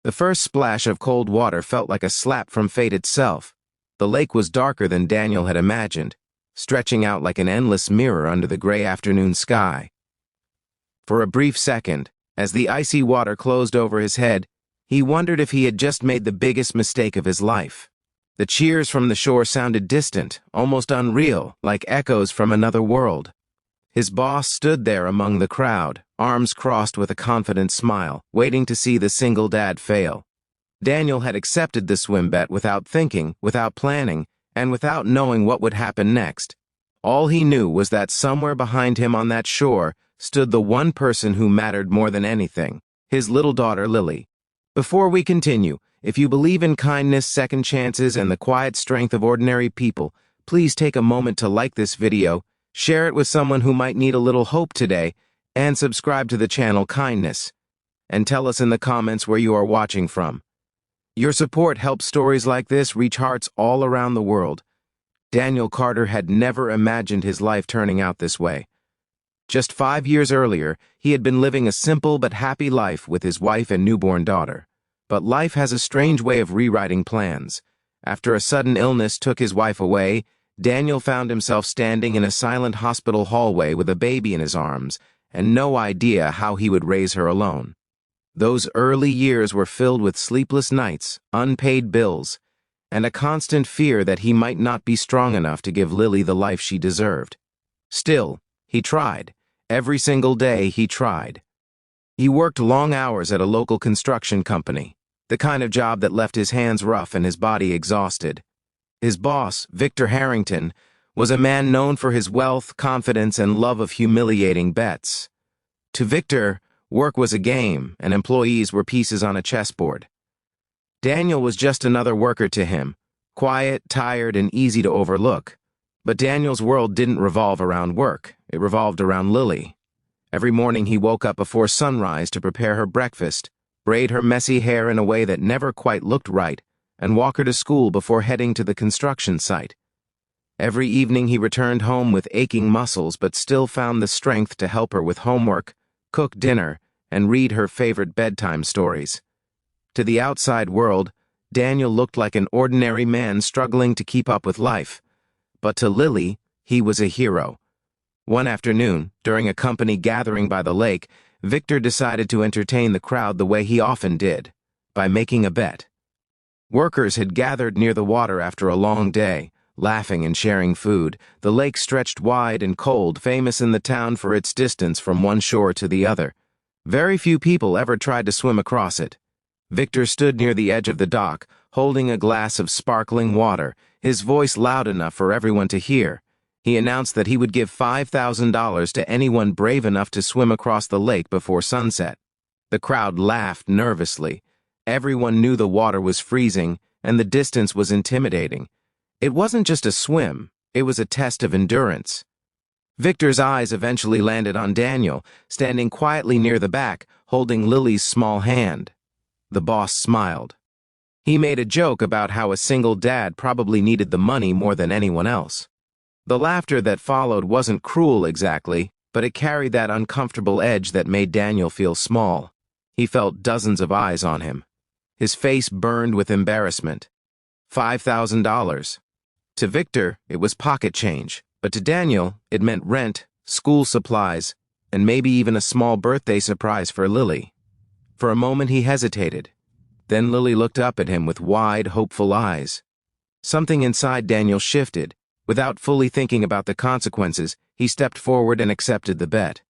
The first splash of cold water felt like a slap from fate itself. The lake was darker than Daniel had imagined, stretching out like an endless mirror under the gray afternoon sky. For a brief second, as the icy water closed over his head, he wondered if he had just made the biggest mistake of his life. The cheers from the shore sounded distant, almost unreal, like echoes from another world. His boss stood there among the crowd, arms crossed with a confident smile, waiting to see the single dad fail. Daniel had accepted the swim bet without thinking, without planning, and without knowing what would happen next. All he knew was that somewhere behind him on that shore stood the one person who mattered more than anything, his little daughter Lily. Before we continue, if you believe in kindness, second chances, and the quiet strength of ordinary people, please take a moment to like this video, share it with someone who might need a little hope today, and subscribe to the channel Kindness. And tell us in the comments where you are watching from. Your support helps stories like this reach hearts all around the world. Daniel Carter had never imagined his life turning out this way. Just 5 years earlier, he had been living a simple but happy life with his wife and newborn daughter. But life has a strange way of rewriting plans. After a sudden illness took his wife away, Daniel found himself standing in a silent hospital hallway with a baby in his arms and no idea how he would raise her alone. Those early years were filled with sleepless nights, unpaid bills, and a constant fear that he might not be strong enough to give Lily the life she deserved. Still, he tried. Every single day he tried. He worked long hours at a local construction company, the kind of job that left his hands rough and his body exhausted. His boss, Victor Harrington, was a man known for his wealth, confidence, and love of humiliating bets. To Victor, work was a game, and employees were pieces on a chessboard. Daniel was just another worker to him, quiet, tired, and easy to overlook. But Daniel's world didn't revolve around work. It revolved around Lily. Every morning he woke up before sunrise to prepare her breakfast, braid her messy hair in a way that never quite looked right, and walk her to school before heading to the construction site. Every evening he returned home with aching muscles but still found the strength to help her with homework, cook dinner, and read her favorite bedtime stories. To the outside world, Daniel looked like an ordinary man struggling to keep up with life. But to Lily, he was a hero. One afternoon, during a company gathering by the lake, Victor decided to entertain the crowd the way he often did, by making a bet. Workers had gathered near the water after a long day, laughing and sharing food. The lake stretched wide and cold, famous in the town for its distance from one shore to the other. Very few people ever tried to swim across it. Victor stood near the edge of the dock, holding a glass of sparkling water, his voice loud enough for everyone to hear. He announced that he would give $5,000 to anyone brave enough to swim across the lake before sunset. The crowd laughed nervously. Everyone knew the water was freezing, and the distance was intimidating. It wasn't just a swim, it was a test of endurance. Victor's eyes eventually landed on Daniel, standing quietly near the back, holding Lily's small hand. The boss smiled. He made a joke about how a single dad probably needed the money more than anyone else. The laughter that followed wasn't cruel exactly, but it carried that uncomfortable edge that made Daniel feel small. He felt dozens of eyes on him. His face burned with embarrassment. $5,000. To Victor, it was pocket change, but to Daniel, it meant rent, school supplies, and maybe even a small birthday surprise for Lily. For a moment he hesitated. Then Lily looked up at him with wide, hopeful eyes. Something inside Daniel shifted. Without fully thinking about the consequences, he stepped forward and accepted the bet.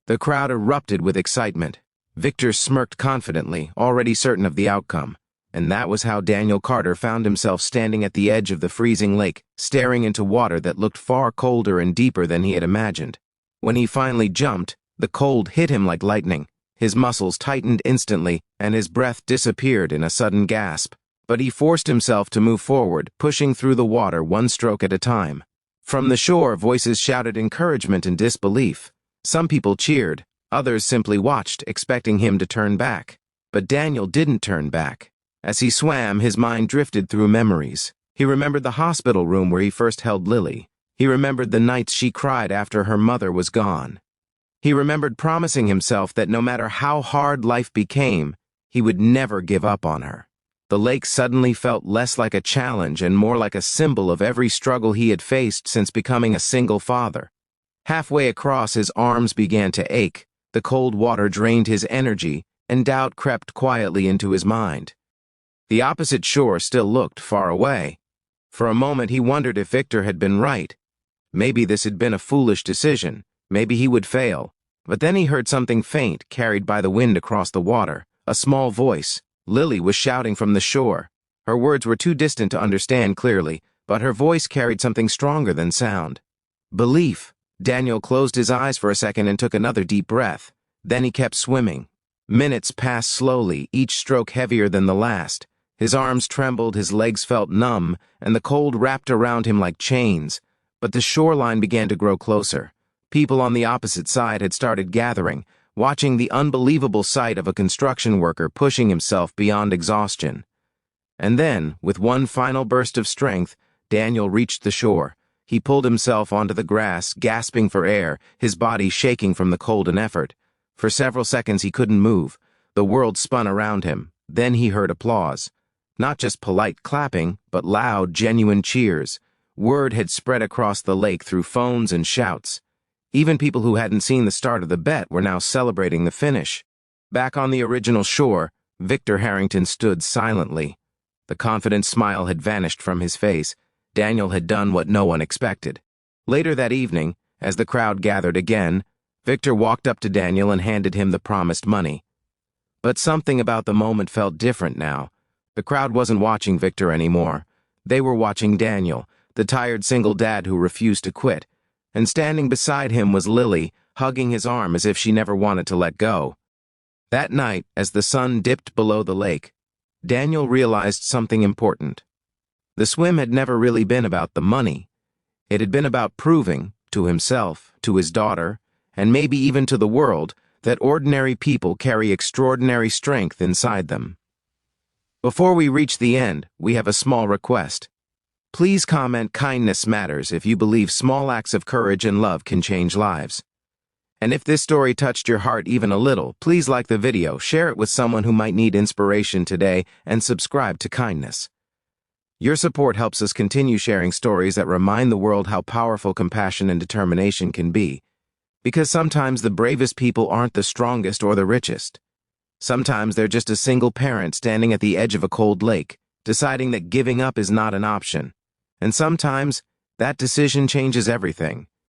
The crowd erupted with excitement. Victor smirked confidently, already certain of the outcome. And that was how Daniel Carter found himself standing at the edge of the freezing lake, staring into water that looked far colder and deeper than he had imagined. When he finally jumped, the cold hit him like lightning. His muscles tightened instantly, and his breath disappeared in a sudden gasp. But he forced himself to move forward, pushing through the water one stroke at a time. From the shore, voices shouted encouragement and disbelief. Some people cheered, others simply watched, expecting him to turn back. But Daniel didn't turn back. As he swam, his mind drifted through memories. He remembered the hospital room where he first held Lily. He remembered the nights she cried after her mother was gone. He remembered promising himself that no matter how hard life became, He would never give up on her. The lake suddenly felt less like a challenge and more like a symbol of every struggle he had faced since becoming a single father. Halfway across, his arms began to ache, the cold water drained his energy, and doubt crept quietly into his mind. The opposite shore still looked far away. For a moment he wondered if Victor had been right. Maybe this had been a foolish decision. Maybe he would fail. But then he heard something faint carried by the wind across the water, a small voice. Lily was shouting from the shore. Her words were too distant to understand clearly, but her voice carried something stronger than sound. Belief. Daniel closed his eyes for a second and took another deep breath. Then he kept swimming. Minutes passed slowly, each stroke heavier than the last. His arms trembled, his legs felt numb, and the cold wrapped around him like chains. But the shoreline began to grow closer. People on the opposite side had started gathering, watching the unbelievable sight of a construction worker pushing himself beyond exhaustion. And then, with one final burst of strength, Daniel reached the shore. He pulled himself onto the grass, gasping for air, his body shaking from the cold and effort. For several seconds he couldn't move. The world spun around him. Then he heard applause. Not just polite clapping, but loud, genuine cheers. Word had spread across the lake through phones and shouts. Even people who hadn't seen the start of the bet were now celebrating the finish. Back on the original shore, Victor Harrington stood silently. The confident smile had vanished from his face. Daniel had done what no one expected. Later that evening, as the crowd gathered again, Victor walked up to Daniel and handed him the promised money. But something about the moment felt different now. The crowd wasn't watching Victor anymore. They were watching Daniel, the tired single dad who refused to quit. And standing beside him was Lily, hugging his arm as if she never wanted to let go. That night, as the sun dipped below the lake, Daniel realized something important. The swim had never really been about the money. It had been about proving, to himself, to his daughter, and maybe even to the world, that ordinary people carry extraordinary strength inside them. Before we reach the end, we have a small request. Please comment "Kindness matters" if you believe small acts of courage and love can change lives. And if this story touched your heart even a little, please like the video, share it with someone who might need inspiration today, and subscribe to Kindness. Your support helps us continue sharing stories that remind the world how powerful compassion and determination can be. Because sometimes the bravest people aren't the strongest or the richest. Sometimes they're just a single parent standing at the edge of a cold lake, deciding that giving up is not an option. And sometimes that decision changes everything.